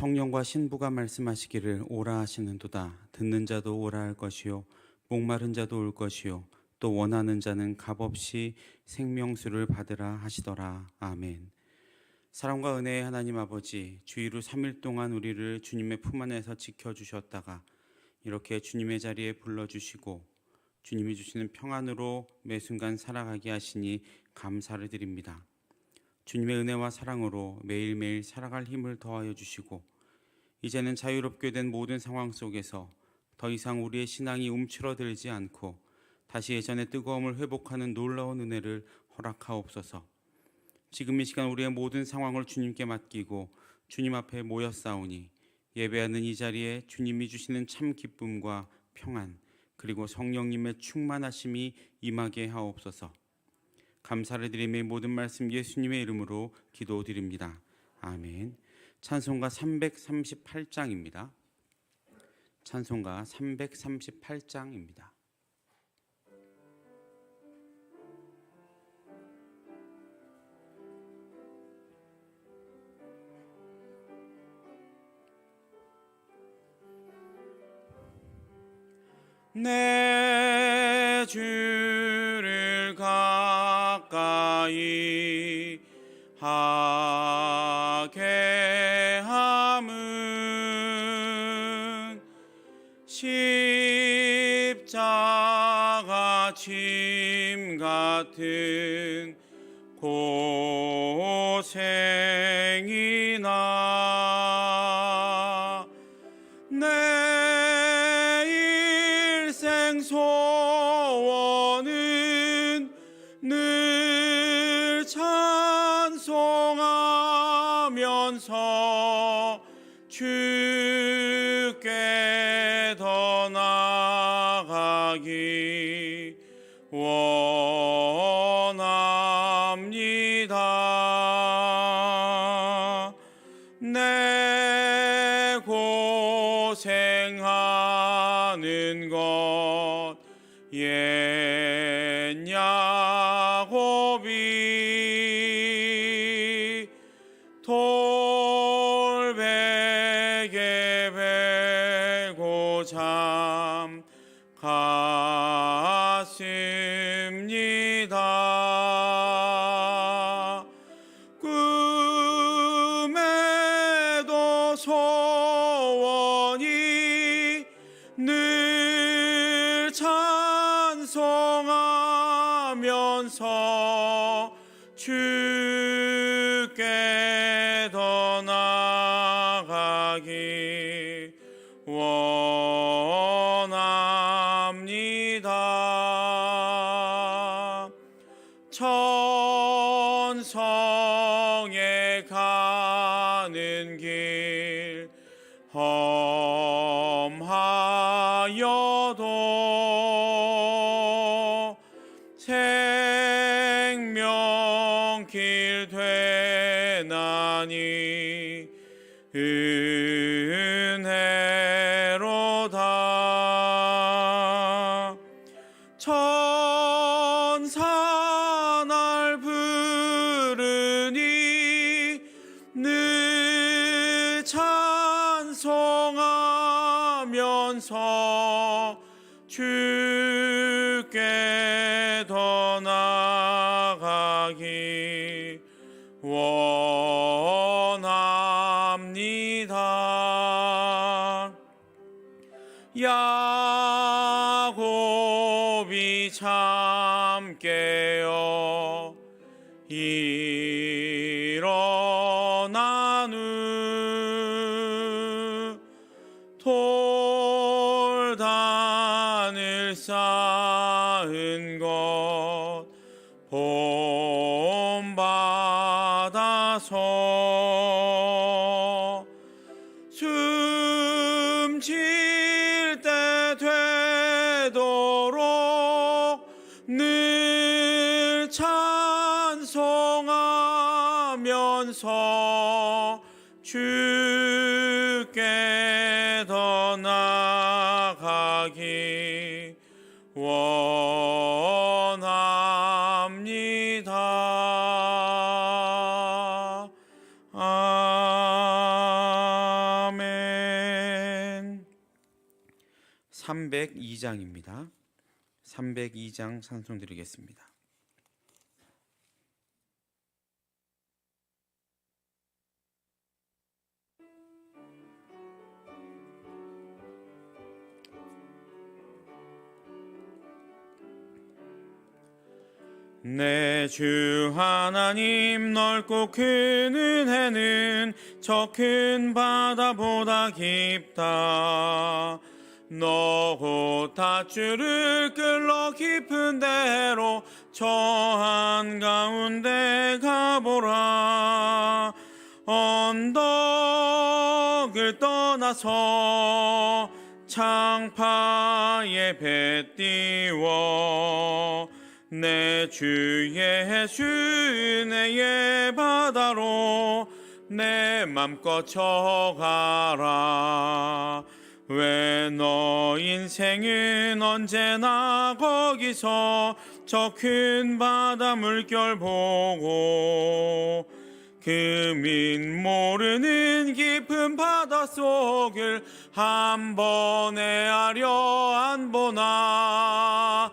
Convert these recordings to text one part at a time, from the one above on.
성령과 신부가 말씀하시기를 오라 하시는도다. 듣는 자도 오라 할 것이요 목마른 자도 올 것이요 또 원하는 자는 값없이 생명수를 받으라 하시더라. 아멘. 사랑과 은혜의 하나님 아버지, 주의로 3일 동안 우리를 주님의 품 안에서 지켜주셨다가 이렇게 주님의 자리에 불러주시고 주님이 주시는 평안으로 매 순간 살아가게 하시니 감사를 드립니다. 주님의 은혜와 사랑으로 매일매일 살아갈 힘을 더하여 주시고 이제는 자유롭게 된 모든 상황 속에서 더 이상 우리의 신앙이 움츠러들지 않고 다시 예전의 뜨거움을 회복하는 놀라운 은혜를 허락하옵소서. 지금 이 시간 우리의 모든 상황을 주님께 맡기고 주님 앞에 모였사오니 예배하는 이 자리에 주님이 주시는 참 기쁨과 평안 그리고 성령님의 충만하심이 임하게 하옵소서. 감사를 드리며 모든 말씀 예수님의 이름으로 기도드립니다. 아멘. 찬송가 338장입니다. 찬송가 338장입니다. 내 주를 가까이 하게 함은 십자가 짐 같은 고생이나 소원은 늘 찬송하면서 주께 더 나아가기 원합니다. 내 고생하는 것 옛 야곱이 돌베개 베고 잠 갔습니다. 꿈에도 소원이 늘 찬송하면서 주께 더 나아가기 원합니다. 천성에 가는 길 험하여도 생명길 되나니 은혜로다. 천사 날 부르니 늘 찬송하면서 주께 더 나아가기 원합니다. 야곱이 잠 깨어 일어난 후 돌단을 쌓은 것 본받아서 숨쉴 때 되도록 늘 찬송하면서 주께 더 나아가기 원합니다. 302장입니다. 302장 찬송 드리겠습니다. 내 주 하나님 넓고 큰 은혜는 저 큰 바다보다 깊다. 너 곧 닷줄을 끌러 깊은 데로 저 한가운데 가보라. 언덕을 떠나서 창파에 배 띄워 내 주 예수 은혜의 바다로 내 맘껏 쳐가라. 왜 너 인생은 언제나 거기서 저 큰 바다 물결 보고 금인 모르는 깊은 바닷속을 한 번에 하려 안 보나.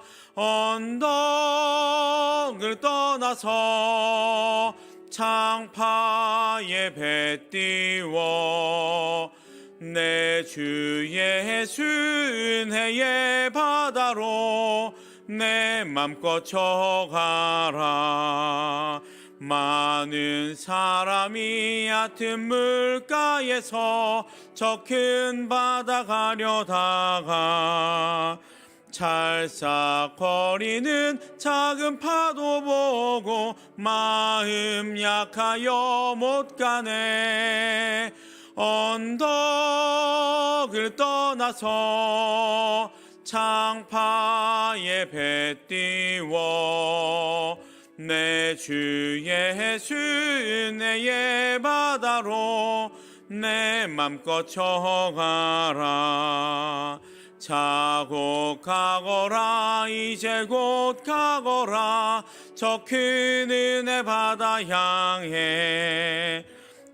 언덕을 떠나서 창파에 배 띄워 내 주 예수 은혜의 바다로 내 맘껏 쳐가라. 많은 사람이 얕은 물가에서 저 큰 바다 가려다가 찰싹거리는 작은 파도 보고 마음 약하여 못 가네. 언덕을 떠나서 창파에 배 띄워 내 주 예수 은혜의 바다로 내 맘껏 쳐가라. 자고 가거라. 이제 곧 가거라. 저 큰 은혜 바다 향해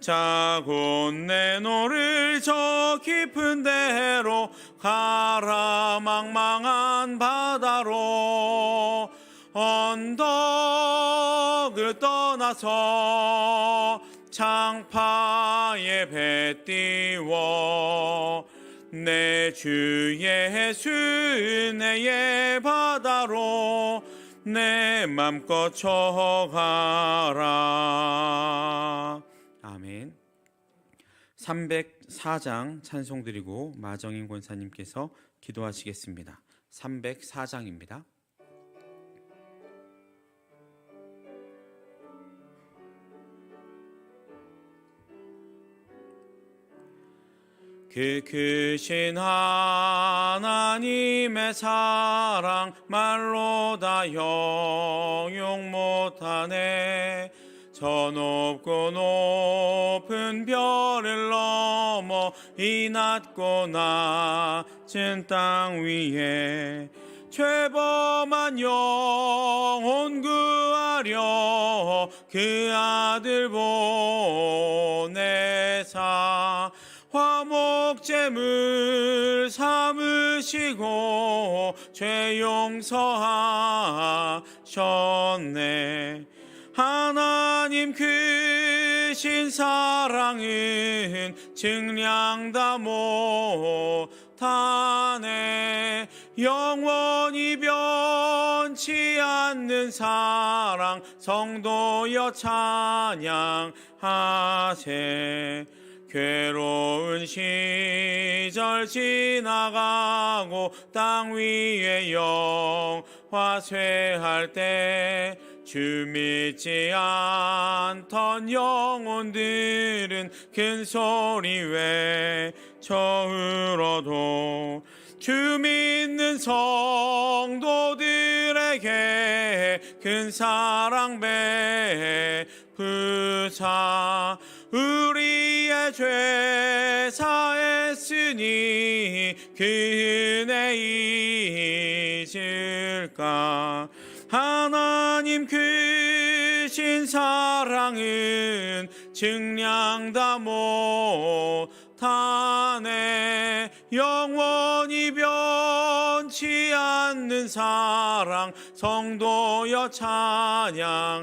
자고 내 노를 저 깊은 데로 가라. 망망한 바다로 언덕을 떠나서 창파에 배 띄워 내 주 예수 은혜의 바다로 내 맘껏 쳐가라. 아멘. 304장 찬송 드리고 마정인 권사님께서 기도하시겠습니다. 304장입니다. 그 크신 하나님의 사랑 말로 다 형용 못하네. 저 높고 높은 별을 넘어 이 낮고 낮은 땅 위에 죄범한 영혼 구하려 그 아들 보내사 화목제물 삼으시고 죄 용서하셨네. 하나님 크신 사랑은 증량 다 못하네. 영원히 변치 않는 사랑 성도여 찬양하세. 괴로운 시절 지나가고 땅 위에 영화 쇠할 때 주 믿지 않던 영혼들은 큰 소리 외쳐 울어도 주 믿는 성도들에게 큰 사랑 베푸사 우리의 죄 사했으니 그 은혜 잊을까. 하나님 크신 사랑은 증량 다 못하네. 영원히 변치 않는 사랑 성도여 찬양하세.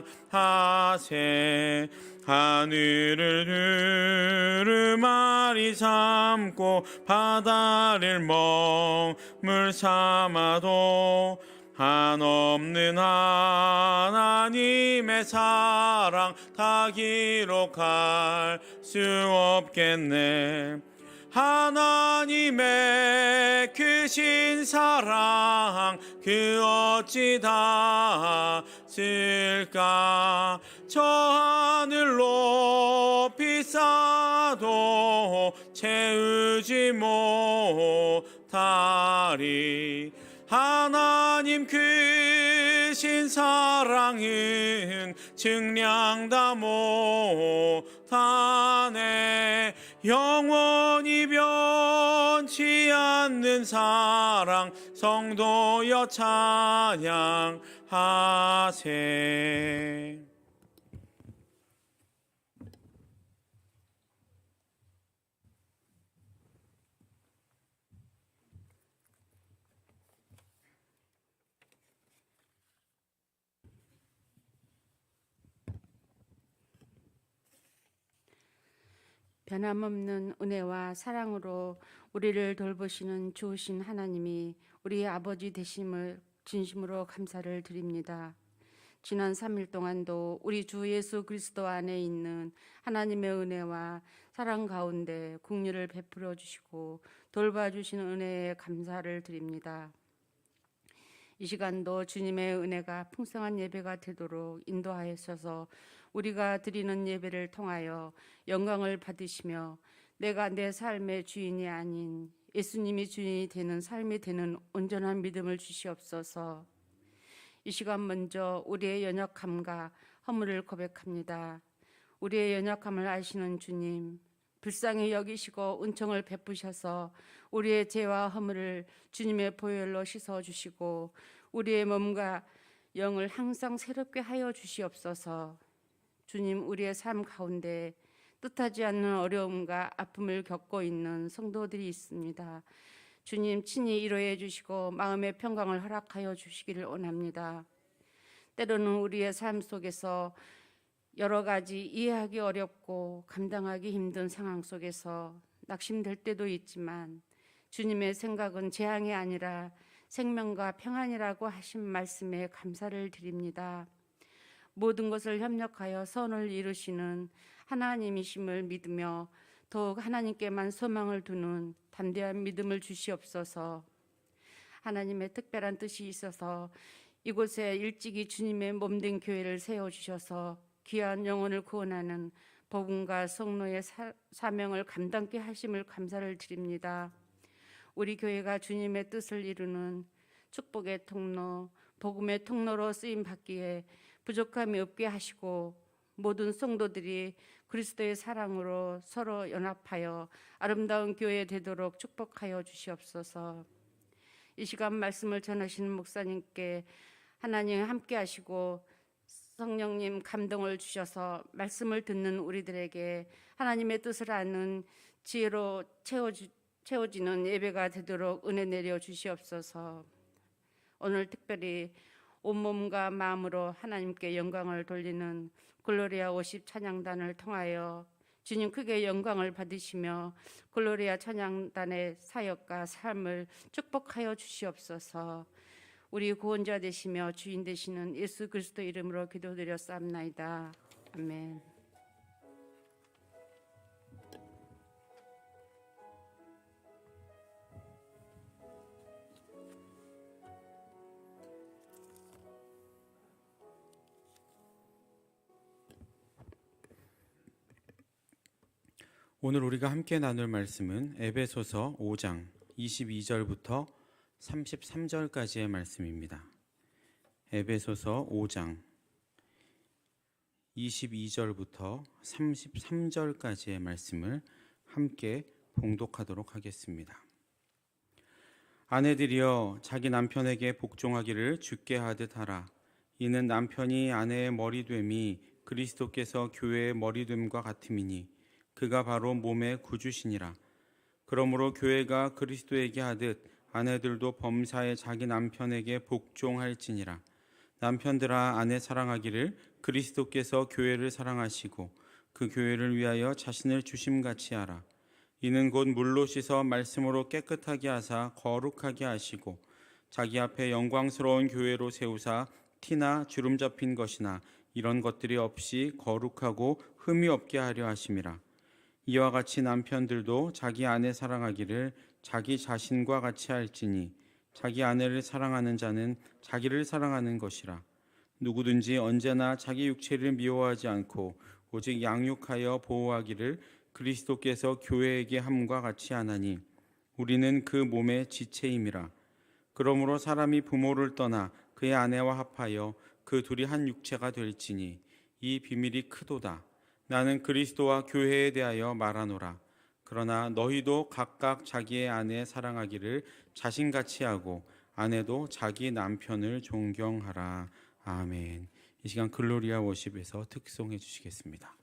하늘을 두루마리 삼고 바다를 먹물 삼아도 한없는 하나님의 사랑 다 기록할 수 없겠네. 하나님의 크신 사랑 그 어찌 닿을까. 저 하늘 높이 쌓아도 채우지 못하리. 하나님 크신 사랑은 증량 다 못하네. 영원히 변치 않는 사랑 성도여 찬양하세. 변함없는 은혜와 사랑으로 우리를 돌보시는 좋으신 하나님이 우리 아버지 되심을 진심으로 감사를 드립니다. 지난 3일 동안도 우리 주 예수 그리스도 안에 있는 하나님의 은혜와 사랑 가운데 긍휼을 베풀어 주시고 돌봐주시는 은혜에 감사를 드립니다. 이 시간도 주님의 은혜가 풍성한 예배가 되도록 인도하셔서 우리가 드리는 예배를 통하여 영광을 받으시며 내가 내 삶의 주인이 아닌 예수님이 주인이 되는 삶이 되는 온전한 믿음을 주시옵소서. 이 시간 먼저 우리의 연약함과 허물을 고백합니다. 우리의 연약함을 아시는 주님, 불쌍히 여기시고 은총을 베푸셔서 우리의 죄와 허물을 주님의 보혈로 씻어주시고 우리의 몸과 영을 항상 새롭게 하여 주시옵소서. 주님, 우리의 삶 가운데 뜻하지 않는 어려움과 아픔을 겪고 있는 성도들이 있습니다. 주님, 친히 위로해 주시고 마음의 평강을 허락하여 주시기를 원합니다. 때로는 우리의 삶 속에서 여러 가지 이해하기 어렵고 감당하기 힘든 상황 속에서 낙심될 때도 있지만 주님의 생각은 재앙이 아니라 생명과 평안이라고 하신 말씀에 감사를 드립니다. 모든 것을 협력하여 선을 이루시는 하나님이심을 믿으며 더욱 하나님께만 소망을 두는 담대한 믿음을 주시옵소서. 하나님의 특별한 뜻이 있어서 이곳에 일찍이 주님의 몸된 교회를 세워주셔서 귀한 영혼을 구원하는 복음과 성로의 사명을 감당케 하심을 감사를 드립니다. 우리 교회가 주님의 뜻을 이루는 축복의 통로, 복음의 통로로 쓰임 받기에 부족함이 없게 하시고 모든 성도들이 그리스도의 사랑으로 서로 연합하여 아름다운 교회 되도록 축복하여 주시옵소서. 이 시간 말씀을 전하시는 목사님께 하나님 함께 하시고 성령님 감동을 주셔서 말씀을 듣는 우리들에게 하나님의 뜻을 아는 지혜로 채워지는 예배가 되도록 은혜 내려 주시옵소서. 오늘 특별히 온몸과 마음으로 하나님께 영광을 돌리는 글로리아 50 찬양단을 통하여 주님 크게 영광을 받으시며 글로리아 찬양단의 사역과 삶을 축복하여 주시옵소서. 우리 구원자 되시며 주인 되시는 예수 그리스도 이름으로 기도드렸사옵나이다. 아멘. 오늘 우리가 함께 나눌 말씀은 에베소서 5장 22절부터 33절까지의 말씀입니다. 에베소서 5장 22절부터 33절까지의 말씀을 함께 봉독하도록 하겠습니다. 아내들이여 자기 남편에게 복종하기를 주께 하듯 하라. 이는 남편이 아내의 머리됨이 그리스도께서 교회의 머리됨과 같음이니 그가 바로 몸의 구주시니라. 그러므로 교회가 그리스도에게 하듯 아내들도 범사에 자기 남편에게 복종할지니라. 남편들아, 아내 사랑하기를 그리스도께서 교회를 사랑하시고 그 교회를 위하여 자신을 주심같이 하라. 이는 곧 물로 씻어 말씀으로 깨끗하게 하사 거룩하게 하시고 자기 앞에 영광스러운 교회로 세우사 티나 주름 잡힌 것이나 이런 것들이 없이 거룩하고 흠이 없게 하려 하심이라. 이와 같이 남편들도 자기 아내 사랑하기를 자기 자신과 같이 할지니 자기 아내를 사랑하는 자는 자기를 사랑하는 것이라. 누구든지 언제나 자기 육체를 미워하지 않고 오직 양육하여 보호하기를 그리스도께서 교회에게 함과 같이 하나니 우리는 그 몸의 지체임이라. 그러므로 사람이 부모를 떠나 그의 아내와 합하여 그 둘이 한 육체가 될지니 이 비밀이 크도다. 나는 그리스도와 교회에 대하여 말하노라. 그러나 너희도 각각 자기의 아내 사랑하기를 자신같이 하고 아내도 자기 남편을 존경하라. 아멘. 이 시간 글로리아 워십에서 특송해 주시겠습니다.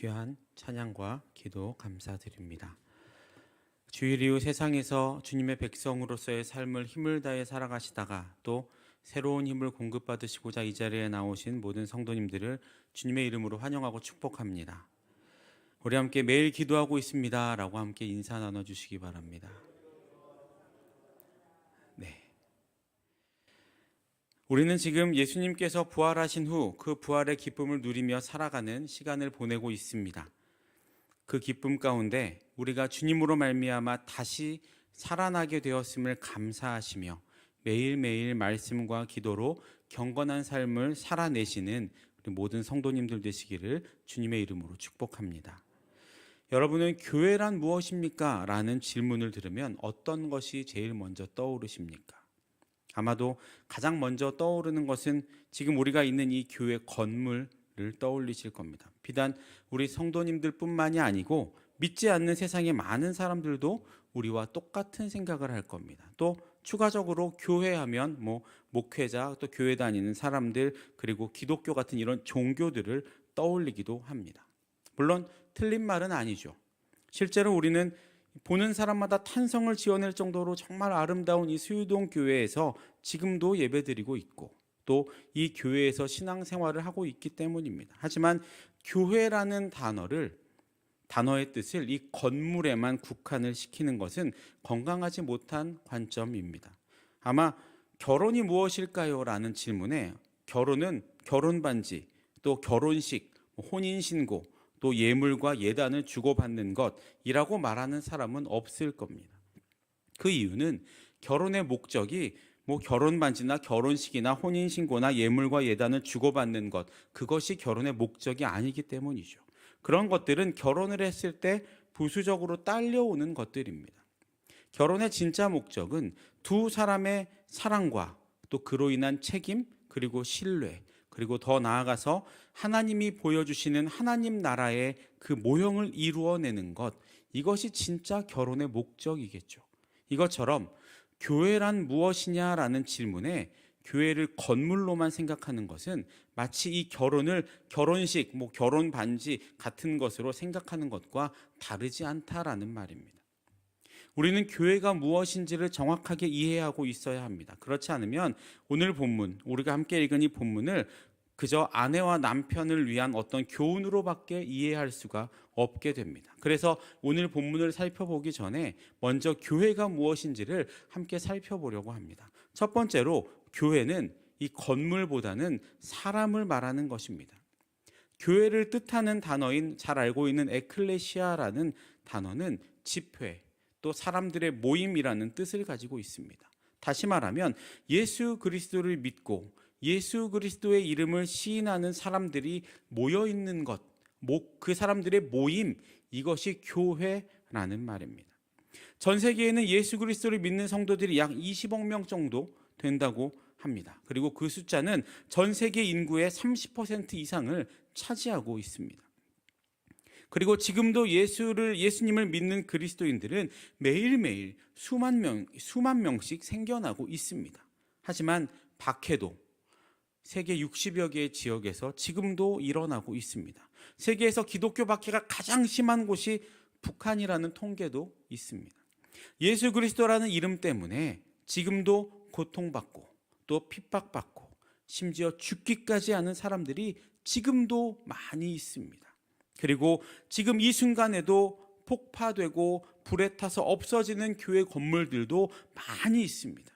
귀한 찬양과 기도 감사드립니다. 주일 이후 세상에서 주님의 백성으로서의 삶을 힘을 다해 살아가시다가 또 새로운 힘을 공급받으시고자 이 자리에 나오신 모든 성도님들을 주님의 이름으로 환영하고 축복합니다. 우리 함께 매일 기도하고 있습니다 라고 함께 인사 나눠주시기 바랍니다. 네. 우리는 지금 예수님께서 부활하신 후 그 부활의 기쁨을 누리며 살아가는 시간을 보내고 있습니다. 그 기쁨 가운데 우리가 주님으로 말미암아 다시 살아나게 되었음을 감사하시며 매일매일 말씀과 기도로 경건한 삶을 살아내시는 우리 모든 성도님들 되시기를 주님의 이름으로 축복합니다. 여러분은 교회란 무엇입니까? 라는 질문을 들으면 어떤 것이 제일 먼저 떠오르십니까? 아마도 가장 먼저 떠오르는 것은 지금 우리가 있는 이 교회 건물을 떠올리실 겁니다. 비단 우리 성도님들 뿐만이 아니고 믿지 않는 세상의 많은 사람들도 우리와 똑같은 생각을 할 겁니다. 또 추가적으로 교회하면 목회자, 또 교회 다니는 사람들, 그리고 기독교 같은 이런 종교들을 떠올리기도 합니다. 물론 틀린 말은 아니죠. 실제로 우리는 보는 사람마다 탄성을 지어낼 정도로 정말 아름다운 이 수유동 교회에서 지금도 예배드리고 있고, 또 이 교회에서 신앙생활을 하고 있기 때문입니다. 하지만 교회라는 단어의 뜻을 이 건물에만 국한을 시키는 것은 건강하지 못한 관점입니다. 아마 결혼이 무엇일까요? 라는 질문에 결혼은 결혼반지, 또 결혼식, 혼인신고, 또 예물과 예단을 주고받는 것이라고 말하는 사람은 없을 겁니다. 그 이유는 결혼의 목적이 결혼반지나 결혼식이나 혼인신고나 예물과 예단을 주고받는 것, 그것이 결혼의 목적이 아니기 때문이죠. 그런 것들은 결혼을 했을 때 부수적으로 딸려오는 것들입니다. 결혼의 진짜 목적은 두 사람의 사랑과 또 그로 인한 책임, 그리고 신뢰, 그리고 더 나아가서 하나님이 보여주시는 하나님 나라의 그 모형을 이루어내는 것, 이것이 진짜 결혼의 목적이겠죠. 이것처럼 교회란 무엇이냐라는 질문에 교회를 건물로만 생각하는 것은 마치 이 결혼을 결혼식, 결혼 반지 같은 것으로 생각하는 것과 다르지 않다라는 말입니다. 우리는 교회가 무엇인지를 정확하게 이해하고 있어야 합니다. 그렇지 않으면 오늘 본문, 우리가 함께 읽은 이 본문을 그저 아내와 남편을 위한 어떤 교훈으로밖에 이해할 수가 없게 됩니다. 그래서 오늘 본문을 살펴보기 전에 먼저 교회가 무엇인지를 함께 살펴보려고 합니다. 첫 번째로 교회는 이 건물보다는 사람을 말하는 것입니다. 교회를 뜻하는 단어인 잘 알고 있는 에클레시아라는 단어는 집회, 또 사람들의 모임이라는 뜻을 가지고 있습니다. 다시 말하면 예수 그리스도를 믿고 예수 그리스도의 이름을 시인하는 사람들이 모여 있는 것, 그 사람들의 모임, 이것이 교회라는 말입니다. 전 세계에는 예수 그리스도를 믿는 성도들이 약 20억 명 정도 된다고 합니다. 그리고 그 숫자는 전 세계 인구의 30% 이상을 차지하고 있습니다. 그리고 지금도 예수님을 믿는 그리스도인들은 매일매일 수만 명씩 생겨나고 있습니다. 하지만 박해도 세계 60여 개의 지역에서 지금도 일어나고 있습니다. 세계에서 기독교 박해가 가장 심한 곳이 북한이라는 통계도 있습니다. 예수 그리스도라는 이름 때문에 지금도 고통받고 또 핍박받고 심지어 죽기까지 하는 사람들이 지금도 많이 있습니다. 그리고 지금 이 순간에도 폭파되고 불에 타서 없어지는 교회 건물들도 많이 있습니다.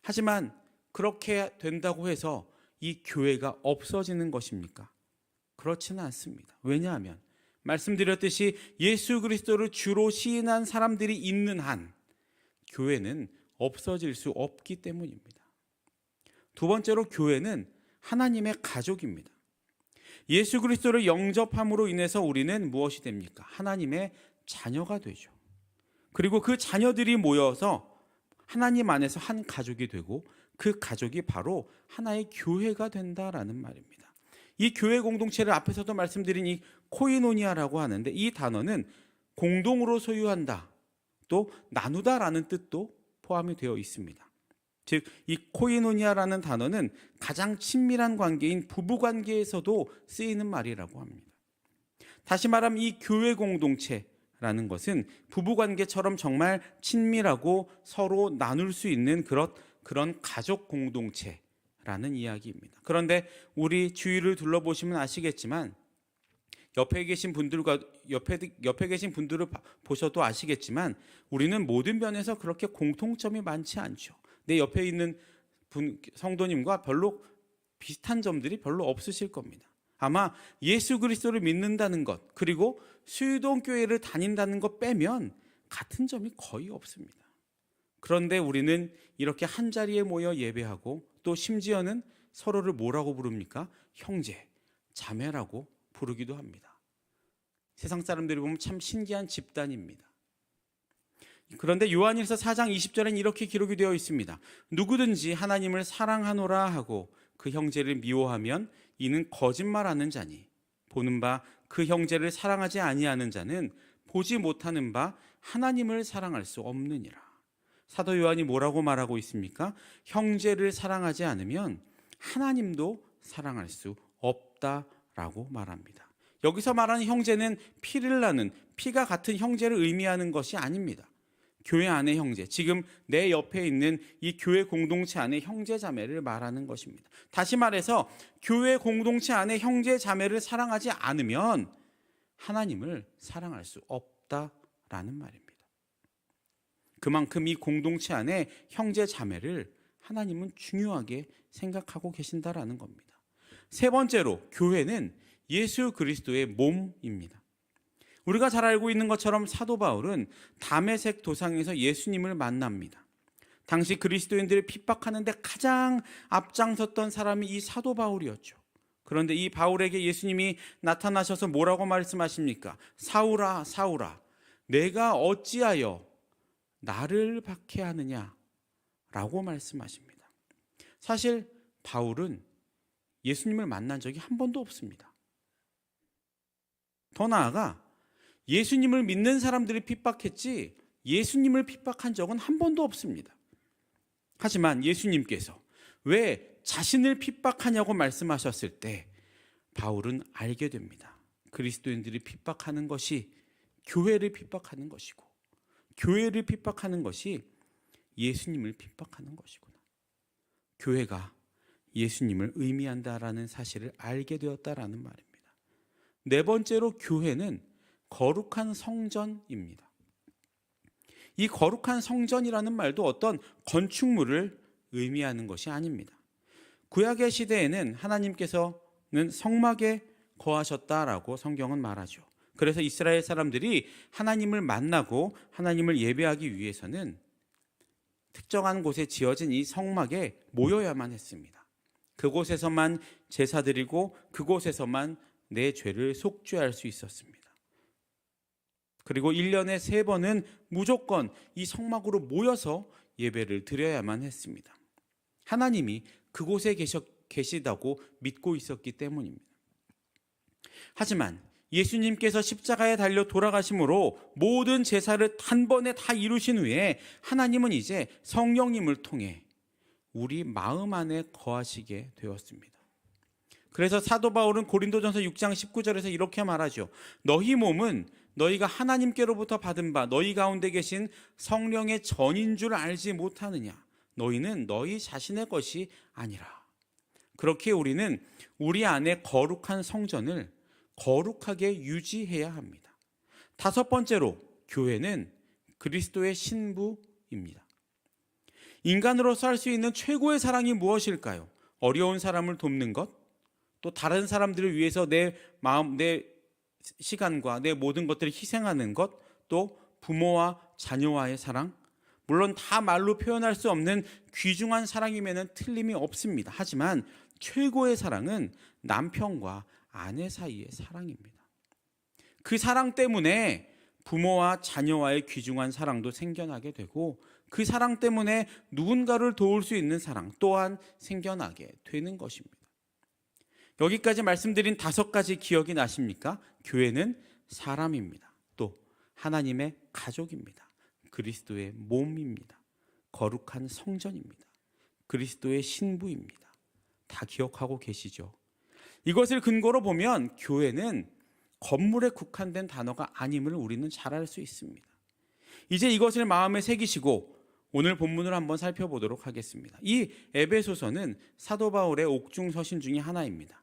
하지만 그렇게 된다고 해서 이 교회가 없어지는 것입니까? 그렇지는 않습니다. 왜냐하면 말씀드렸듯이 예수 그리스도를 주로 시인한 사람들이 있는 한 교회는 없어질 수 없기 때문입니다. 두 번째로 교회는 하나님의 가족입니다. 예수 그리스도를 영접함으로 인해서 우리는 무엇이 됩니까? 하나님의 자녀가 되죠. 그리고 그 자녀들이 모여서 하나님 안에서 한 가족이 되고 그 가족이 바로 하나의 교회가 된다라는 말입니다. 이 교회 공동체를 앞에서도 말씀드린 이 코이노니아라고 하는데, 이 단어는 공동으로 소유한다, 또 나누다라는 뜻도 포함이 되어 있습니다. 즉, 이 코이노니아라는 단어는 가장 친밀한 관계인 부부 관계에서도 쓰이는 말이라고 합니다. 다시 말하면 이 교회 공동체라는 것은 부부 관계처럼 정말 친밀하고 서로 나눌 수 있는 그런 가족 공동체라는 이야기입니다. 그런데 우리 주위를 둘러보시면 아시겠지만, 옆에 계신 분들을 보셔도 아시겠지만, 우리는 모든 면에서 그렇게 공통점이 많지 않죠. 내 옆에 있는 성도님과 별로 비슷한 점들이 별로 없으실 겁니다. 아마 예수 그리스도를 믿는다는 것, 그리고 수유동 교회를 다닌다는 것 빼면 같은 점이 거의 없습니다. 그런데 우리는 이렇게 한 자리에 모여 예배하고, 또 심지어는 서로를 뭐라고 부릅니까? 형제, 자매라고 부르기도 합니다. 세상 사람들이 보면 참 신기한 집단입니다. 그런데 요한일서 4장 20절엔 이렇게 기록이 되어 있습니다. 누구든지 하나님을 사랑하노라 하고 그 형제를 미워하면 이는 거짓말하는 자니, 보는 바 그 형제를 사랑하지 아니하는 자는 보지 못하는 바 하나님을 사랑할 수 없느니라. 사도 요한이 뭐라고 말하고 있습니까? 형제를 사랑하지 않으면 하나님도 사랑할 수 없다라고 말합니다. 여기서 말하는 형제는 피를 나는, 피가 같은 형제를 의미하는 것이 아닙니다. 교회 안의 형제, 지금 내 옆에 있는 이 교회 공동체 안의 형제 자매를 말하는 것입니다. 다시 말해서 교회 공동체 안의 형제 자매를 사랑하지 않으면 하나님을 사랑할 수 없다라는 말입니다. 그만큼 이 공동체 안에 형제 자매를 하나님은 중요하게 생각하고 계신다라는 겁니다. 세 번째로, 교회는 예수 그리스도의 몸입니다. 우리가 잘 알고 있는 것처럼 사도 바울은 다메섹 도상에서 예수님을 만납니다. 당시 그리스도인들을 핍박하는데 가장 앞장섰던 사람이 이 사도 바울이었죠. 그런데 이 바울에게 예수님이 나타나셔서 뭐라고 말씀하십니까? 사울아, 사울아, 내가 어찌하여 나를 박해하느냐? 라고 말씀하십니다. 사실 바울은 예수님을 만난 적이 한 번도 없습니다. 더 나아가 예수님을 믿는 사람들이 핍박했지 예수님을 핍박한 적은 한 번도 없습니다. 하지만 예수님께서 왜 자신을 핍박하냐고 말씀하셨을 때 바울은 알게 됩니다. 그리스도인들이 핍박하는 것이 교회를 핍박하는 것이고, 교회를 핍박하는 것이 예수님을 핍박하는 것이구나. 교회가 예수님을 의미한다라는 사실을 알게 되었다라는 말입니다. 네 번째로, 교회는 거룩한 성전입니다. 이 거룩한 성전이라는 말도 어떤 건축물을 의미하는 것이 아닙니다. 구약의 시대에는 하나님께서는 성막에 거하셨다라고 성경은 말하죠. 그래서 이스라엘 사람들이 하나님을 만나고 하나님을 예배하기 위해서는 특정한 곳에 지어진 이 성막에 모여야만 했습니다. 그곳에서만 제사 드리고 그곳에서만 내 죄를 속죄할 수 있었습니다. 그리고 1년에 3번은 무조건 이 성막으로 모여서 예배를 드려야만 했습니다. 하나님이 그곳에 계시다고 믿고 있었기 때문입니다. 하지만 예수님께서 십자가에 달려 돌아가심으로 모든 제사를 단번에 다 이루신 후에 하나님은 이제 성령님을 통해 우리 마음 안에 거하시게 되었습니다. 그래서 사도 바울은 고린도전서 6장 19절에서 이렇게 말하죠. 너희 몸은 너희가 하나님께로부터 받은 바 너희 가운데 계신 성령의 전인 줄 알지 못하느냐. 너희는 너희 자신의 것이 아니라. 그렇게 우리는 우리 안에 거룩한 성전을 거룩하게 유지해야 합니다. 다섯 번째로, 교회는 그리스도의 신부입니다. 인간으로서 할 수 있는 최고의 사랑이 무엇일까요? 어려운 사람을 돕는 것, 또 다른 사람들을 위해서 내 마음, 내 시간과 내 모든 것들을 희생하는 것, 또 부모와 자녀와의 사랑, 물론 다 말로 표현할 수 없는 귀중한 사랑임에는 틀림이 없습니다. 하지만 최고의 사랑은 남편과 아내 사이의 사랑입니다. 그 사랑 때문에 부모와 자녀와의 귀중한 사랑도 생겨나게 되고, 그 사랑 때문에 누군가를 도울 수 있는 사랑 또한 생겨나게 되는 것입니다. 여기까지 말씀드린 5가지 기억이 나십니까? 교회는 사람입니다. 또 하나님의 가족입니다. 그리스도의 몸입니다. 거룩한 성전입니다. 그리스도의 신부입니다. 다 기억하고 계시죠? 이것을 근거로 보면 교회는 건물에 국한된 단어가 아님을 우리는 잘 알 수 있습니다. 이제 이것을 마음에 새기시고 오늘 본문을 한번 살펴보도록 하겠습니다. 이 에베소서는 사도 바울의 옥중 서신 중에 하나입니다.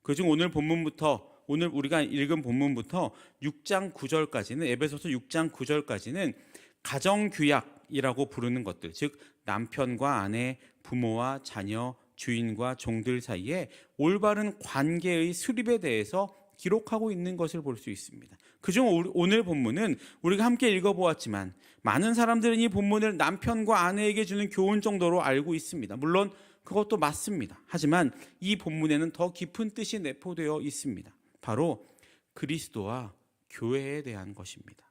그중 오늘 우리가 읽은 본문부터 6장 9절까지는, 에베소서 6장 9절까지는 가정규약이라고 부르는 것들, 즉 남편과 아내, 부모와 자녀, 주인과 종들 사이에 올바른 관계의 수립에 대해서 기록하고 있는 것을 볼 수 있습니다. 그중 오늘 본문은 우리가 함께 읽어보았지만 많은 사람들은 이 본문을 남편과 아내에게 주는 교훈 정도로 알고 있습니다. 물론 그것도 맞습니다. 하지만 이 본문에는 더 깊은 뜻이 내포되어 있습니다. 바로 그리스도와 교회에 대한 것입니다.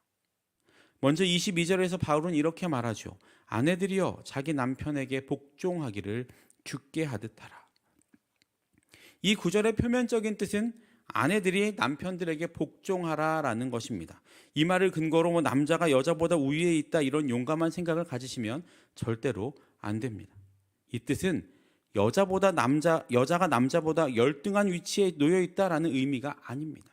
먼저 22절에서 바울은 이렇게 말하죠. 아내들이여 자기 남편에게 복종하기를 주께 하듯 하라. 이 구절의 표면적인 뜻은 아내들이 남편들에게 복종하라라는 것입니다. 이 말을 근거로 남자가 여자보다 우위에 있다 이런 용감한 생각을 가지시면 절대로 안 됩니다. 이 뜻은 여자가 남자보다 열등한 위치에 놓여 있다라는 의미가 아닙니다.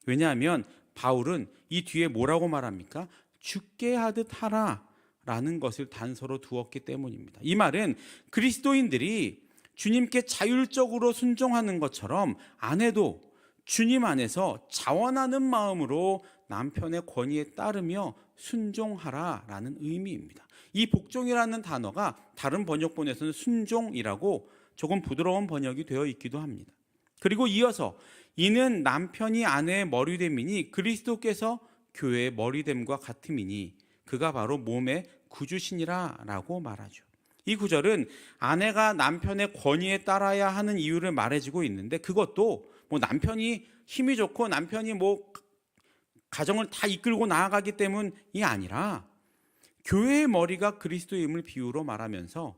왜냐하면 바울은 이 뒤에 뭐라고 말합니까? 죽게 하듯 하라라는 것을 단서로 두었기 때문입니다. 이 말은 그리스도인들이 주님께 자율적으로 순종하는 것처럼 아내도 주님 안에서 자원하는 마음으로 남편의 권위에 따르며 순종하라라는 의미입니다. 이 복종이라는 단어가 다른 번역본에서는 순종이라고 조금 부드러운 번역이 되어 있기도 합니다. 그리고 이어서 이는 남편이 아내의 머리됨이니 그리스도께서 교회의 머리됨과 같음이니 그가 바로 몸의 구주시니라 라고 말하죠. 이 구절은 아내가 남편의 권위에 따라야 하는 이유를 말해주고 있는데, 그것도 남편이 힘이 좋고 남편이 가정을 다 이끌고 나아가기 때문이 아니라 교회의 머리가 그리스도임을 비유로 말하면서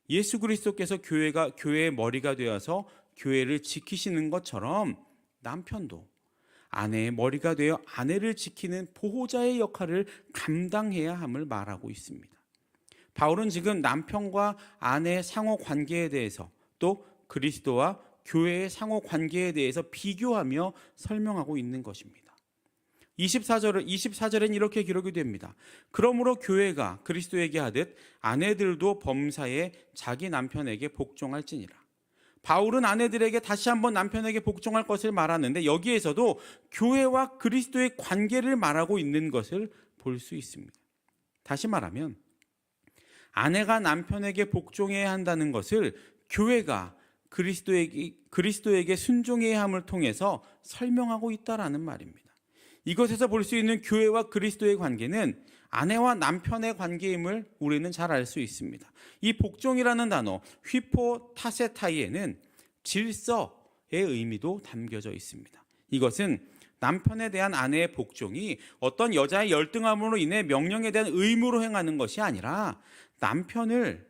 예수 그리스도께서 교회의 머리가 되어서 교회를 지키시는 것처럼 남편도 아내의 머리가 되어 아내를 지키는 보호자의 역할을 감당해야 함을 말하고 있습니다. 바울은 지금 남편과 아내의 상호 관계에 대해서 또 그리스도와 교회의 상호 관계에 대해서 비교하며 설명하고 있는 것입니다. 24절은 이렇게 기록이 됩니다. 그러므로 교회가 그리스도에게 하듯 아내들도 범사에 자기 남편에게 복종할지니라. 바울은 아내들에게 다시 한번 남편에게 복종할 것을 말하는데, 여기에서도 교회와 그리스도의 관계를 말하고 있는 것을 볼 수 있습니다. 다시 말하면 아내가 남편에게 복종해야 한다는 것을 교회가 그리스도에게 순종해야 함을 통해서 설명하고 있다라는 말입니다. 이것에서 볼 수 있는 교회와 그리스도의 관계는 아내와 남편의 관계임을 우리는 잘 알 수 있습니다. 이 복종이라는 단어 휘포타세타이에는 질서의 의미도 담겨져 있습니다. 이것은 남편에 대한 아내의 복종이 어떤 여자의 열등함으로 인해 명령에 대한 의무로 행하는 것이 아니라 남편을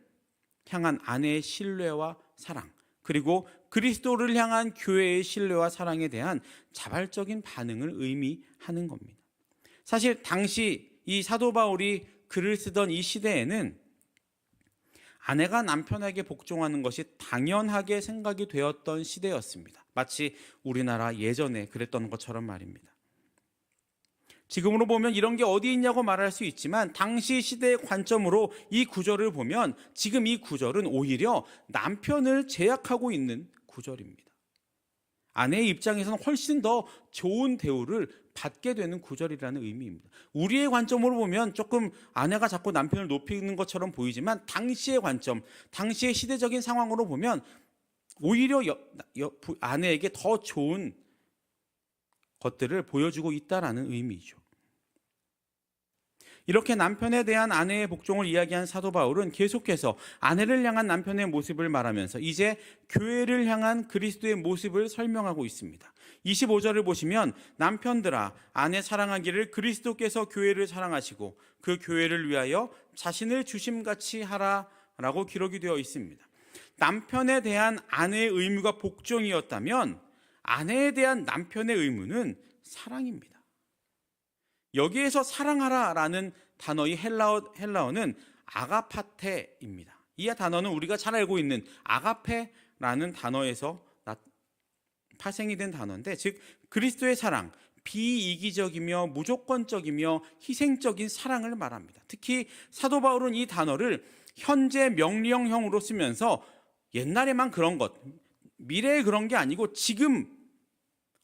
향한 아내의 신뢰와 사랑, 그리고 그리스도를 향한 교회의 신뢰와 사랑에 대한 자발적인 반응을 의미하는 겁니다. 사실 당시 이 사도 바울이 글을 쓰던 이 시대에는 아내가 남편에게 복종하는 것이 당연하게 생각이 되었던 시대였습니다. 마치 우리나라 예전에 그랬던 것처럼 말입니다. 지금으로 보면 이런 게 어디 있냐고 말할 수 있지만 당시 시대의 관점으로 이 구절을 보면 지금 이 구절은 오히려 남편을 제약하고 있는 구절입니다. 아내의 입장에서는 훨씬 더 좋은 대우를 받게 되는 구절이라는 의미입니다. 우리의 관점으로 보면 조금 아내가 자꾸 남편을 높이는 것처럼 보이지만 당시의 관점, 당시의 시대적인 상황으로 보면 오히려 아내에게 더 좋은 것들을 보여주고 있다라는 의미죠. 이렇게 남편에 대한 아내의 복종을 이야기한 사도 바울은 계속해서 아내를 향한 남편의 모습을 말하면서 이제 교회를 향한 그리스도의 모습을 설명하고 있습니다. 25절을 보시면 남편들아 아내 사랑하기를 그리스도께서 교회를 사랑하시고 그 교회를 위하여 자신을 주심같이 하라라고 기록이 되어 있습니다. 남편에 대한 아내의 의무가 복종이었다면 아내에 대한 남편의 의무는 사랑입니다. 여기에서 사랑하라라는 단어의 헬라어는 아가파테입니다. 이 단어는 우리가 잘 알고 있는 아가페라는 단어에서 파생이 된 단어인데, 즉 그리스도의 사랑, 비이기적이며 무조건적이며 희생적인 사랑을 말합니다. 특히 사도 바울은 이 단어를 현재 명령형으로 쓰면서 옛날에만 그런 것, 미래에 그런 게 아니고 지금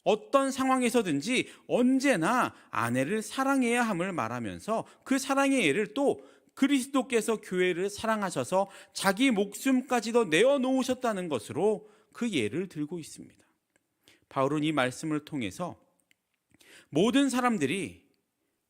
어떤 상황에서든지 언제나 아내를 사랑해야 함을 말하면서 그 사랑의 예를 또 그리스도께서 교회를 사랑하셔서 자기 목숨까지도 내어놓으셨다는 것으로 그 예를 들고 있습니다. 바울은 이 말씀을 통해서 모든 사람들이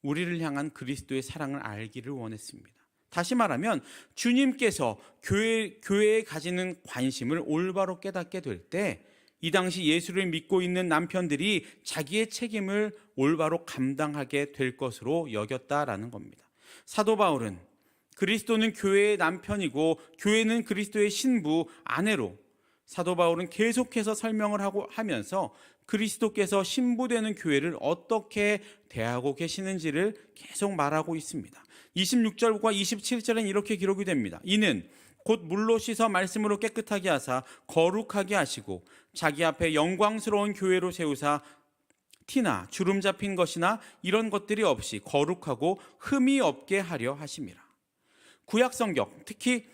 우리를 향한 그리스도의 사랑을 알기를 원했습니다. 다시 말하면 주님께서 교회에 가지는 관심을 올바로 깨닫게 될 때 이 당시 예수를 믿고 있는 남편들이 자기의 책임을 올바로 감당하게 될 것으로 여겼다라는 겁니다. 사도 바울은 그리스도는 교회의 남편이고 교회는 그리스도의 신부, 아내로 사도 바울은 계속해서 설명을 하면서 그리스도께서 신부되는 교회를 어떻게 대하고 계시는지를 계속 말하고 있습니다. 26절과 27절엔 이렇게 기록이 됩니다. 이는 곧 물로 씻어 말씀으로 깨끗하게 하사 거룩하게 하시고 자기 앞에 영광스러운 교회로 세우사 티나 주름 잡힌 것이나 이런 것들이 없이 거룩하고 흠이 없게 하려 하심이라. 구약 성경, 특히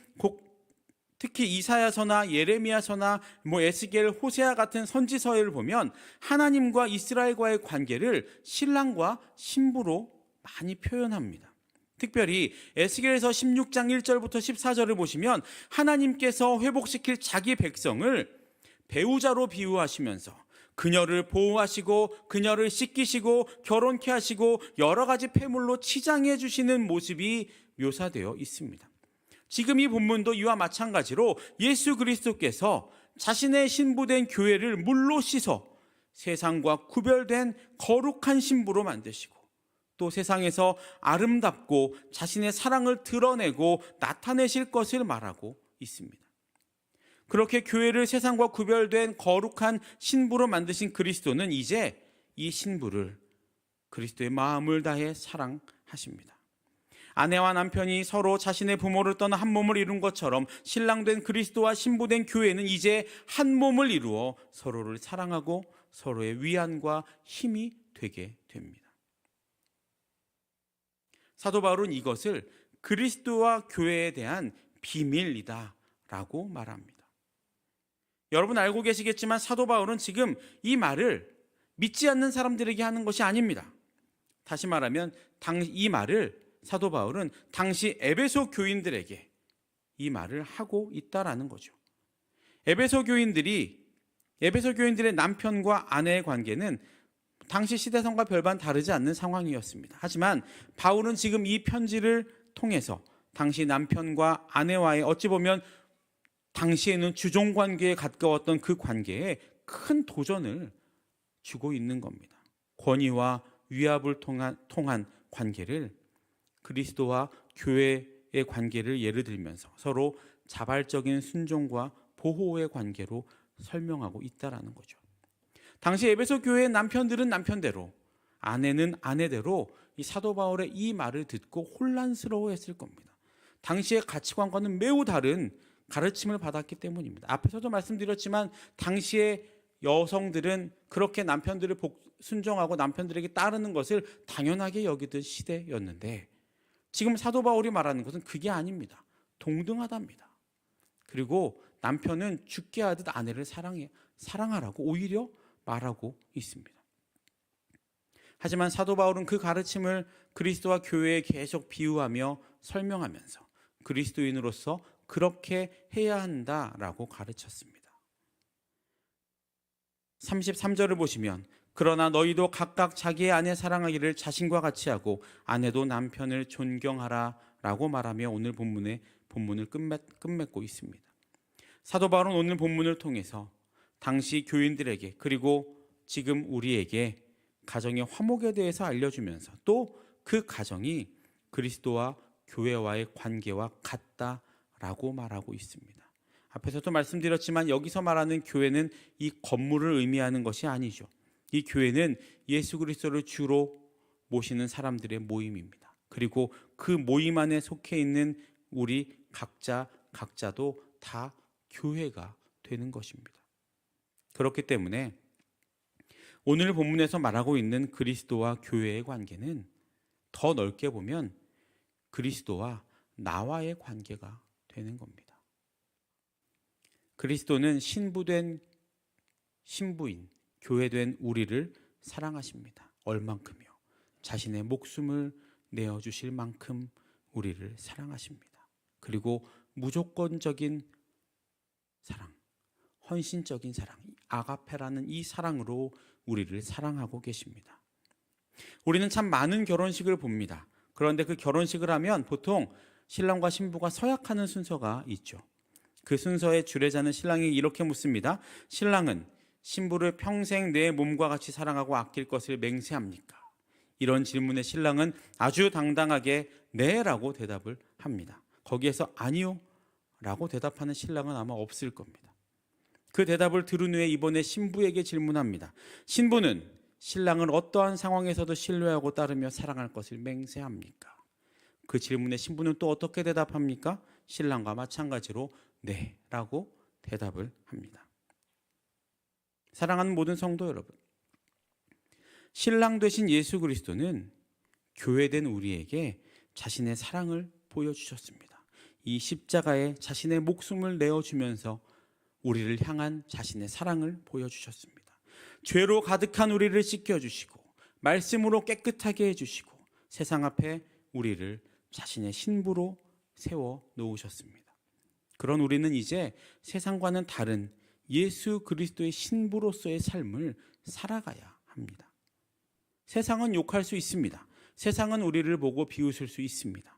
이사야서나 예레미야서나 에스겔, 호세아 같은 선지서를 보면 하나님과 이스라엘과의 관계를 신랑과 신부로 많이 표현합니다. 특별히 에스겔서 16장 1절부터 14절을 보시면 하나님께서 회복시킬 자기 백성을 배우자로 비유하시면서 그녀를 보호하시고 그녀를 씻기시고 결혼케 하시고 여러 가지 폐물로 치장해 주시는 모습이 묘사되어 있습니다. 지금 이 본문도 이와 마찬가지로 예수 그리스도께서 자신의 신부된 교회를 물로 씻어 세상과 구별된 거룩한 신부로 만드시고 또 세상에서 아름답고 자신의 사랑을 드러내고 나타내실 것을 말하고 있습니다. 그렇게 교회를 세상과 구별된 거룩한 신부로 만드신 그리스도는 이제 이 신부를 그리스도의 마음을 다해 사랑하십니다. 아내와 남편이 서로 자신의 부모를 떠나 한 몸을 이룬 것처럼 신랑된 그리스도와 신부된 교회는 이제 한 몸을 이루어 서로를 사랑하고 서로의 위안과 힘이 되게 됩니다. 사도 바울은 이것을 그리스도와 교회에 대한 비밀이다 라고 말합니다. 여러분 알고 계시겠지만 사도 바울은 지금 이 말을 믿지 않는 사람들에게 하는 것이 아닙니다. 다시 말하면 이 말을 사도 바울은 당시 에베소 교인들에게 이 말을 하고 있다라는 거죠. 에베소 교인들의 남편과 아내의 관계는 당시 시대성과 별반 다르지 않는 상황이었습니다. 하지만 바울은 지금 이 편지를 통해서 당시 남편과 아내와의 어찌 보면 당시에는 주종관계에 가까웠던 그 관계에 큰 도전을 주고 있는 겁니다. 권위와 위압을 통한 관계를 그리스도와 교회의 관계를 예를 들면서 서로 자발적인 순종과 보호의 관계로 설명하고 있다라는 거죠. 당시 에베소 교회의 남편들은 남편대로, 아내는 아내대로 이 사도 바울의 이 말을 듣고 혼란스러워했을 겁니다. 당시의 가치관과는 매우 다른 가르침을 받았기 때문입니다. 앞에서도 말씀드렸지만 당시의 여성들은 그렇게 남편들을 순종하고 남편들에게 따르는 것을 당연하게 여기던 시대였는데 지금 사도 바울이 말하는 것은 그게 아닙니다. 동등하답니다. 그리고 남편은 죽게 하듯 아내를 사랑하라고 오히려 말하고 있습니다. 하지만 사도 바울은 그 가르침을 그리스도와 교회에 계속 비유하며 설명하면서 그리스도인으로서 그렇게 해야 한다라고 가르쳤습니다. 33절을 보시면 그러나 너희도 각각 자기의 아내 사랑하기를 자신과 같이 하고 아내도 남편을 존경하라 라고 말하며 오늘 본문을 끝맺고 있습니다. 사도 바울은 오늘 본문을 통해서 당시 교인들에게 그리고 지금 우리에게 가정의 화목에 대해서 알려주면서 또 그 가정이 그리스도와 교회와의 관계와 같다라고 말하고 있습니다. 앞에서도 말씀드렸지만 여기서 말하는 교회는 이 건물을 의미하는 것이 아니죠. 이 교회는 예수 그리스도를 주로 모시는 사람들의 모임입니다. 그리고 그 모임 안에 속해 있는 우리 각자도 다 교회가 되는 것입니다. 그렇기 때문에 오늘 본문에서 말하고 있는 그리스도와 교회의 관계는 더 넓게 보면 그리스도와 나와의 관계가 되는 겁니다. 그리스도는 신부된 신부인 교회된 우리를 사랑하십니다. 얼만큼요? 자신의 목숨을 내어주실 만큼 우리를 사랑하십니다. 그리고 무조건적인 사랑, 헌신적인 사랑, 아가페라는 이 사랑으로 우리를 사랑하고 계십니다. 우리는 참 많은 결혼식을 봅니다. 그런데 그 결혼식을 하면 보통 신랑과 신부가 서약하는 순서가 있죠. 그 순서의 주례자는 신랑이 이렇게 묻습니다. 신랑은 신부를 평생 내 몸과 같이 사랑하고 아낄 것을 맹세합니까? 이런 질문에 신랑은 아주 당당하게 네라고 대답을 합니다. 거기에서 아니요 라고 대답하는 신랑은 아마 없을 겁니다. 그 대답을 들은 후에 이번에 신부에게 질문합니다. 신부는 신랑을 어떠한 상황에서도 신뢰하고 따르며 사랑할 것을 맹세합니까? 그 질문에 신부는 또 어떻게 대답합니까? 신랑과 마찬가지로 네 라고 대답을 합니다. 사랑하는 모든 성도 여러분, 신랑 되신 예수 그리스도는 교회된 우리에게 자신의 사랑을 보여주셨습니다. 이 십자가에 자신의 목숨을 내어주면서 우리를 향한 자신의 사랑을 보여주셨습니다. 죄로 가득한 우리를 씻겨주시고 말씀으로 깨끗하게 해주시고 세상 앞에 우리를 자신의 신부로 세워놓으셨습니다. 그런 우리는 이제 세상과는 다른 예수 그리스도의 신부로서의 삶을 살아가야 합니다. 세상은 욕할 수 있습니다. 세상은 우리를 보고 비웃을 수 있습니다.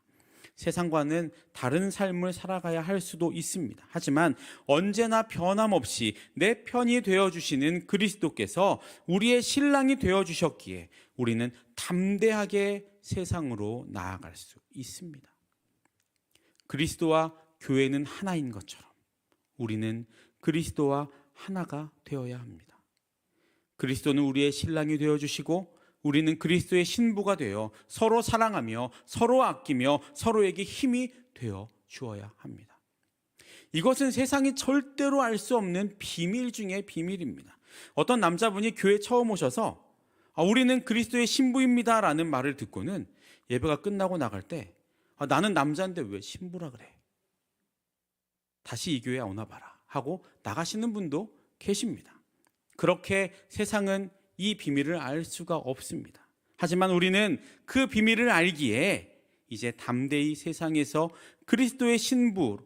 세상과는 다른 삶을 살아가야 할 수도 있습니다. 하지만 언제나 변함없이 내 편이 되어주시는 그리스도께서 우리의 신랑이 되어주셨기에 우리는 담대하게 세상으로 나아갈 수 있습니다. 그리스도와 교회는 하나인 것처럼 우리는 그리스도와 하나가 되어야 합니다. 그리스도는 우리의 신랑이 되어주시고 우리는 그리스도의 신부가 되어 서로 사랑하며 서로 아끼며 서로에게 힘이 되어 주어야 합니다. 이것은 세상이 절대로 알 수 없는 비밀 중의 비밀입니다. 어떤 남자분이 교회 처음 오셔서 우리는 그리스도의 신부입니다 라는 말을 듣고는 예배가 끝나고 나갈 때 나는 남자인데 왜 신부라 그래? 다시 이 교회에 오나 봐라 하고 나가시는 분도 계십니다. 그렇게 세상은 이 비밀을 알 수가 없습니다. 하지만 우리는 그 비밀을 알기에 이제 담대히 세상에서 그리스도의 신부로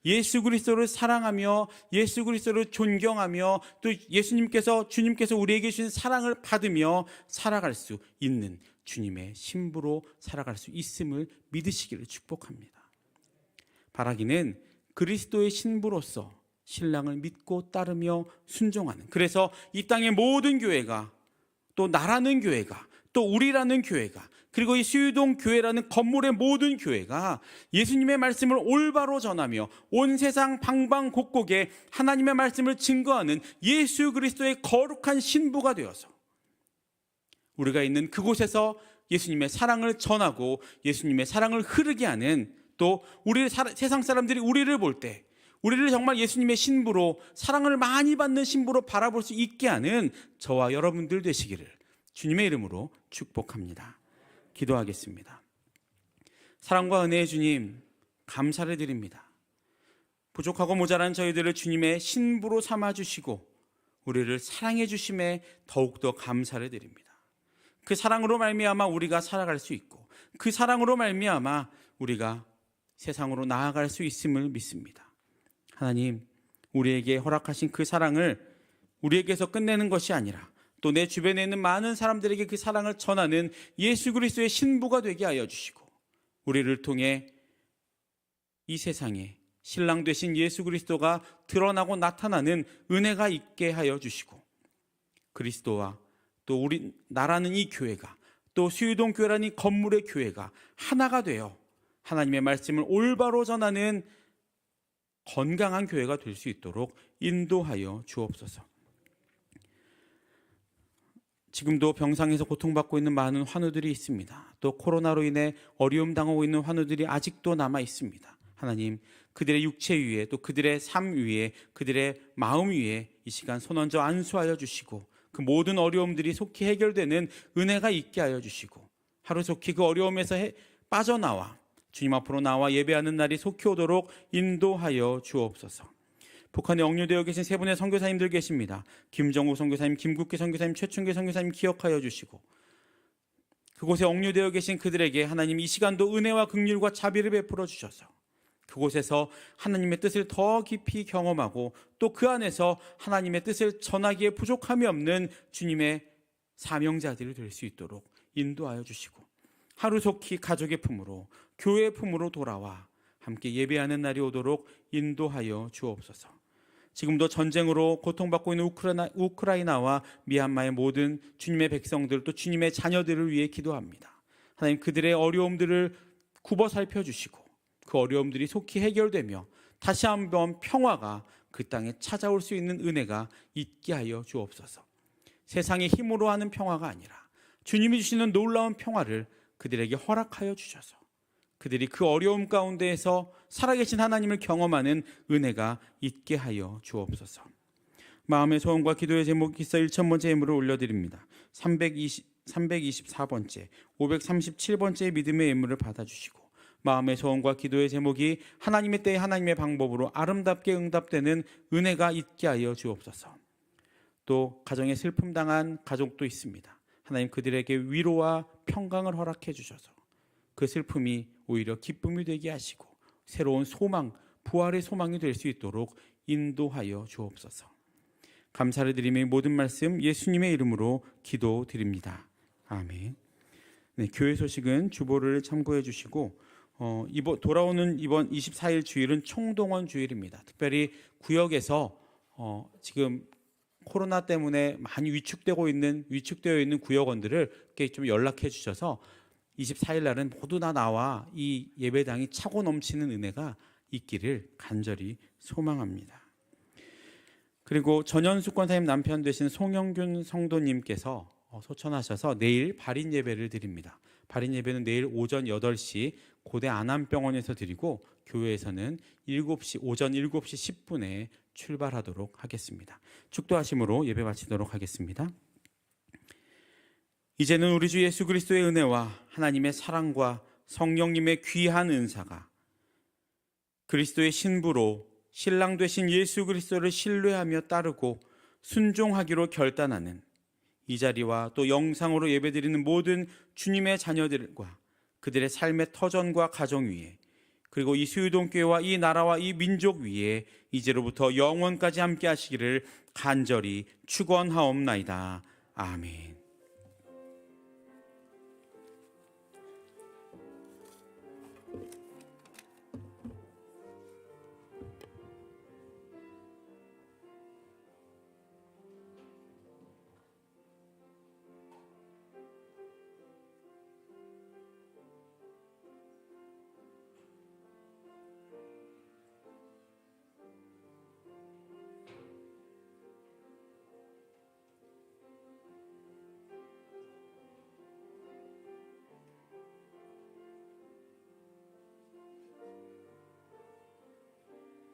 예수 그리스도를 사랑하며 예수 그리스도를 존경하며 또 주님께서 우리에게 주신 사랑을 받으며 살아갈 수 있는 주님의 신부로 살아갈 수 있음을 믿으시기를 축복합니다. 바라기는 그리스도의 신부로서 신랑을 믿고 따르며 순종하는, 그래서 이 땅의 모든 교회가 또 나라는 교회가 또 우리라는 교회가 그리고 이 수유동 교회라는 건물의 모든 교회가 예수님의 말씀을 올바로 전하며 온 세상 방방곡곡에 하나님의 말씀을 증거하는 예수 그리스도의 거룩한 신부가 되어서 우리가 있는 그곳에서 예수님의 사랑을 전하고 예수님의 사랑을 흐르게 하는, 또 세상 사람들이 우리를 볼 때 우리를 정말 예수님의 신부로, 사랑을 많이 받는 신부로 바라볼 수 있게 하는 저와 여러분들 되시기를 주님의 이름으로 축복합니다. 기도하겠습니다. 사랑과 은혜의 주님, 감사를 드립니다. 부족하고 모자란 저희들을 주님의 신부로 삼아주시고 우리를 사랑해 주심에 더욱더 감사를 드립니다. 그 사랑으로 말미암아 우리가 살아갈 수 있고 그 사랑으로 말미암아 우리가 세상으로 나아갈 수 있음을 믿습니다. 하나님, 우리에게 허락하신 그 사랑을 우리에게서 끝내는 것이 아니라 또 내 주변에 있는 많은 사람들에게 그 사랑을 전하는 예수 그리스도의 신부가 되게 하여 주시고 우리를 통해 이 세상에 신랑 되신 예수 그리스도가 드러나고 나타나는 은혜가 있게 하여 주시고 그리스도와 또 우리 나라는 이 교회가 또 수유동 교회라는 이 건물의 교회가 하나가 되어 하나님의 말씀을 올바로 전하는 건강한 교회가 될 수 있도록 인도하여 주옵소서. 지금도 병상에서 고통받고 있는 많은 환우들이 있습니다. 또 코로나로 인해 어려움 당하고 있는 환우들이 아직도 남아 있습니다. 하나님, 그들의 육체 위에 또 그들의 삶 위에 그들의 마음 위에 이 시간 손 얹어 안수하여 주시고 그 모든 어려움들이 속히 해결되는 은혜가 있게 하여 주시고 하루속히 그 어려움에서 빠져나와 주님 앞으로 나와 예배하는 날이 속히 오도록 인도하여 주옵소서. 북한에 억류되어 계신 세 분의 선교사님들 계십니다. 김정우 선교사님, 김국기 선교사님, 최춘기 선교사님 기억하여 주시고 그곳에 억류되어 계신 그들에게 하나님 이 시간도 은혜와 긍휼과 자비를 베풀어 주셔서 그곳에서 하나님의 뜻을 더 깊이 경험하고 또 그 안에서 하나님의 뜻을 전하기에 부족함이 없는 주님의 사명자들이 될 수 있도록 인도하여 주시고 하루속히 가족의 품으로 교회의 품으로 돌아와 함께 예배하는 날이 오도록 인도하여 주옵소서. 지금도 전쟁으로 고통받고 있는 우크라이나와 미얀마의 모든 주님의 백성들 또 주님의 자녀들을 위해 기도합니다. 하나님, 그들의 어려움들을 굽어 살펴주시고 그 어려움들이 속히 해결되며 다시 한번 평화가 그 땅에 찾아올 수 있는 은혜가 있게 하여 주옵소서. 세상의 힘으로 하는 평화가 아니라 주님이 주시는 놀라운 평화를 그들에게 허락하여 주셔서 그들이 그 어려움 가운데에서 살아계신 하나님을 경험하는 은혜가 있게 하여 주옵소서. 마음의 소원과 기도의 제목 있어 1,000번째 예물을 올려드립니다. 324번째, 537번째 믿음의 예물을 받아주시고 마음의 소원과 기도의 제목이 하나님의 때에 하나님의 방법으로 아름답게 응답되는 은혜가 있게 하여 주옵소서. 또 가정에 슬픔 당한 가족도 있습니다. 하나님 그들에게 위로와 평강을 허락해 주셔서 그 슬픔이 오히려 기쁨이 되게 하시고 새로운 소망, 부활의 소망이 될 수 있도록 인도하여 주옵소서. 감사를 드리며 모든 말씀 예수님의 이름으로 기도드립니다. 아멘. 네, 교회 소식은 주보를 참고해 주시고 돌아오는 이번 24일 주일은 총동원 주일입니다. 특별히 구역에서 지금 코로나 때문에 많이 위축되어 있는 구역원들을 좀 연락해 주셔서 24일 날은 모두 다 나와 이 예배당이 차고 넘치는 은혜가 있기를 간절히 소망합니다. 그리고 전현숙 권사님 남편 되신 송영균 성도님께서 소천하셔서 내일 발인 예배를 드립니다. 발인 예배는 내일 오전 8시 고대 안암병원에서 드리고 교회에서는 오전 7시 10분에 출발하도록 하겠습니다. 축도하심으로 예배 마치도록 하겠습니다. 이제는 우리 주 예수 그리스도의 은혜와 하나님의 사랑과 성령님의 귀한 은사가 그리스도의 신부로 신랑 되신 예수 그리스도를 신뢰하며 따르고 순종하기로 결단하는 이 자리와 또 영상으로 예배드리는 모든 주님의 자녀들과 그들의 삶의 터전과 가정 위에 그리고 이 수유동교회와 이 나라와 이 민족 위에 이제로부터 영원까지 함께 하시기를 간절히 축원하옵나이다. 아멘.